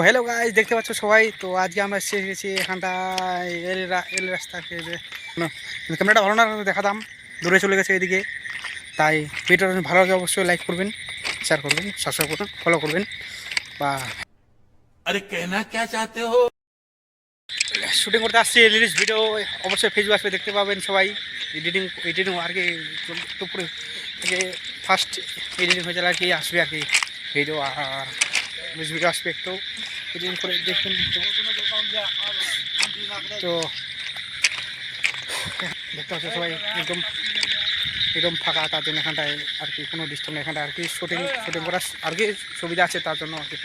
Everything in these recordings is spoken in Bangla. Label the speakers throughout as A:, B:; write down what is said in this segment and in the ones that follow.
A: হ্যালো গাইস, দেখতে পাচ্ছ সবাই। তো আজকে আমরা এসে গেছি এখানটায় এল রাস্তাকে যে ক্যামেরাটা ভালো না দেখাতাম, দূরে চলে গেছে এদিকে। তাই ভিডিওটা ভালো লাগে অবশ্যই লাইক করবেন, শেয়ার করবেন, সাবস্ক্রাইব করবেন, ফলো করবেন। বা
B: अरे कहना क्या चाहते हो।
A: শুটিং করতে আসছি রিলিজ ভিডিও, অবশ্যই ফেসবুক আসবে, দেখতে পাবেন সবাই। এডিটিং আর কি দুপুরে থেকে ফার্স্ট এডিটিং হয়ে যাবে আর কি, আসবে আর কি ভিডিও। আর রিলিজ ভিডিও আসবে, একটু এডিটিং করে দেখবেন। তো দেখতে পাচ্ছ সবাই একদম একদম ফাঁকা, তার জন্য এখানটায় আর কি কোনো ডিস্টার্ব নেই। এখানটায় আর কি শুটিং করার আর কি সুবিধা আছে, তার জন্য আর কি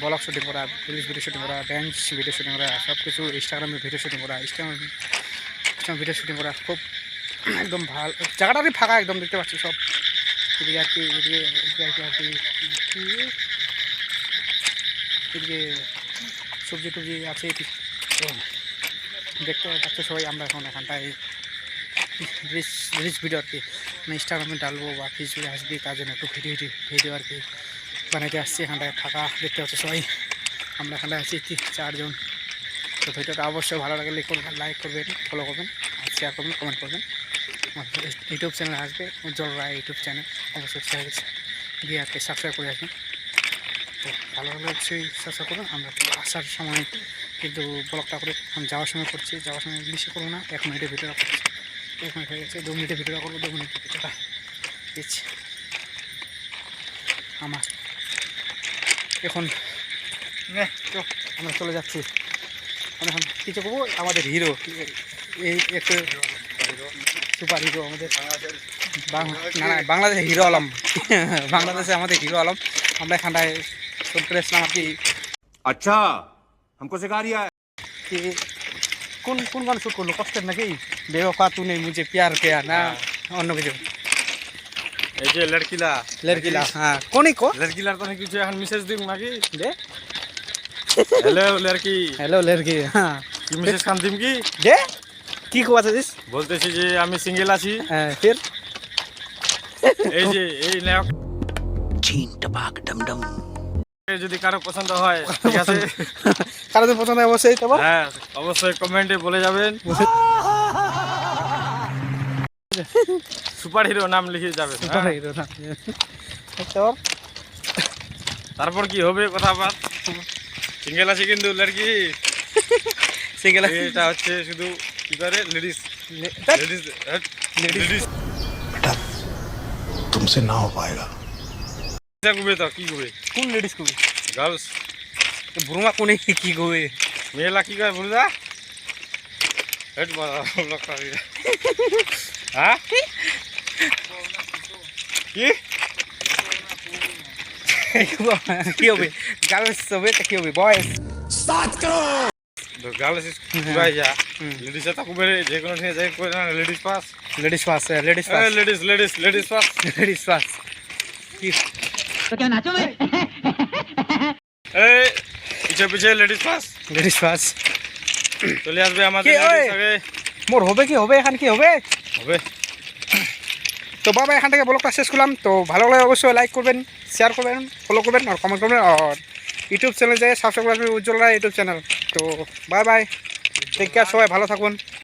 A: ব্লগ শুটিং করা, রিলিজ ভিডিও শুটিং করা, ড্যান্স ভিডিও শুটিং করা, সব কিছু ইনস্টাগ্রামে ভিডিও শুটিং করা, ইনস্টাগ্রাম ভিডিও শুটিং করা খুব একদম ভালো জায়গাটা আর কি, ফাঁকা একদম দেখতে পাচ্ছি সব এদিকে আর কি। এদিকে সবজি টবজি আছে। তো দেখতে পাচ্ছ সবাই, আমরা এখন এখানটায় রিলস ভিডিও আর কি ইনস্টাগ্রামে ডালবো বা ফেসবুকে আসবে, তার জন্য একটু ভিডিও আর কি বানাইতে আসছি। এখানটায় ফাঁকা দেখতে পাচ্ছ সবাই, আমরা এখানটায় আছি 4 জন। তো ভিডিওটা অবশ্যই ভালো লাগলে লাইক করবেন, ফলো করবেন, আর শেয়ার করবেন, কমেন্ট করবেন। ইউটিউব চ্যানেল আসবে উজ্জ্বল রায় ইউটিউব চ্যানেল, অবশ্যই গিয়ে আর কি সাবস্ক্রাইব করে আসবেন। তো ভালো লাগলে অবশ্যই সাবস্ক্রাইব করবেন। আমরা আসার সময় কিন্তু ব্লগটা করে যাওয়ার সময় করছি, যাওয়ার সময় বেশি করবো না, 1 মিনিটের ভিডিওটা করছি। 1 মিনিট হয়ে গেছে, 2 মিনিটের ভিডিওটা করবো, 2 মিনিটের ভিডিওটা দিচ্ছি আমার। এখন তো আমরা চলে যাচ্ছি, আমরা এখন কিছু করবো। আমাদের হিরো এই একটু সুপার হিরো আমাদের বাংলাদেশের হিরো আলম বাংলাদেশে আমাদের হিরো আলম। আমরা এখানটায় শুট করে এসলাম আর কি।
B: अच्छा हमको सिखा रिया है।
A: কি কোন গান শুট করলো, কষ্টের নাকি বেওফা তুনে মুঝে প্যার কিয়া না অন্য কিছু?
C: এই যে লড়কিলা
A: হ্যাঁ কোনই কো
C: লড়কিলার তো কিছু এখন মেসেজ দিম নাকি
A: দে।
C: হ্যালো লড়কি,
A: হ্যালো লড়কি, হ্যাঁ
C: কি মেসেজ খান দিম কি
A: দে। কি কো আছে দিস?
C: বলতেছি যে আমি সিঙ্গেল আছি।
A: হ্যাঁ ফির
C: এই যে এই নায়ক
B: चीन टपाक डमडम।
C: যদি কারো পছন্দ হয় ঠিক আছে,
A: কারো তো পছন্দ হয় অবশ্যই। তো
C: হ্যাঁ অবশ্যই কমেন্টে বলে যাবেন, সুপার হিরো নাম লিখে যাবেন।
A: তো
C: তারপর কি হবে কথা বাদ, সিঙ্গেল আছি কিন্তু লড়কি
A: সিঙ্গেল
C: এটা হচ্ছে শুধু কি করে লেডিস
B: तुमसे ना हो पाएगा।
C: গুবে তো কি গুবে
A: কোন লেডিস কবি
C: গার্লস
A: ভুরুমা কোনে কি কবে
C: মেয়েলা কি কয় বুঝা হেড মারা লোকটা হ্যাঁ কি
A: কি হবে? গার্লস হবে তা কি হবে? বয়েস
C: গার্লস কুবাই যা লেডিস তা কুবে যে কোনো থেকে যাই কই না ladies pass
A: ladies pass
C: ladies pass
A: ladies pass কি
D: तो क्या नाचो मैं
C: এই পিছে লেডিস পাস চলে আসবে আমাদের
A: কি ওই?
C: ladies আগে
A: মোর হবে কি হবে এখন কি হবে?
C: হবে।
A: তো বাবা এখান থেকে ব্লগটা শেষ করলাম। তো ভালো লাগলে অবশ্যই লাইক করবেন, শেয়ার করবেন, ফলো করবেন আর কমেন্ট করবেন। আর ইউটিউব চ্যানেল যায় সাবস্ক্রাইব করবেন উজ্জ্বল রায় ইউটিউব চ্যানেল। তো বাই বাই, টেক কেয়ার, সবাই ভালো থাকুন।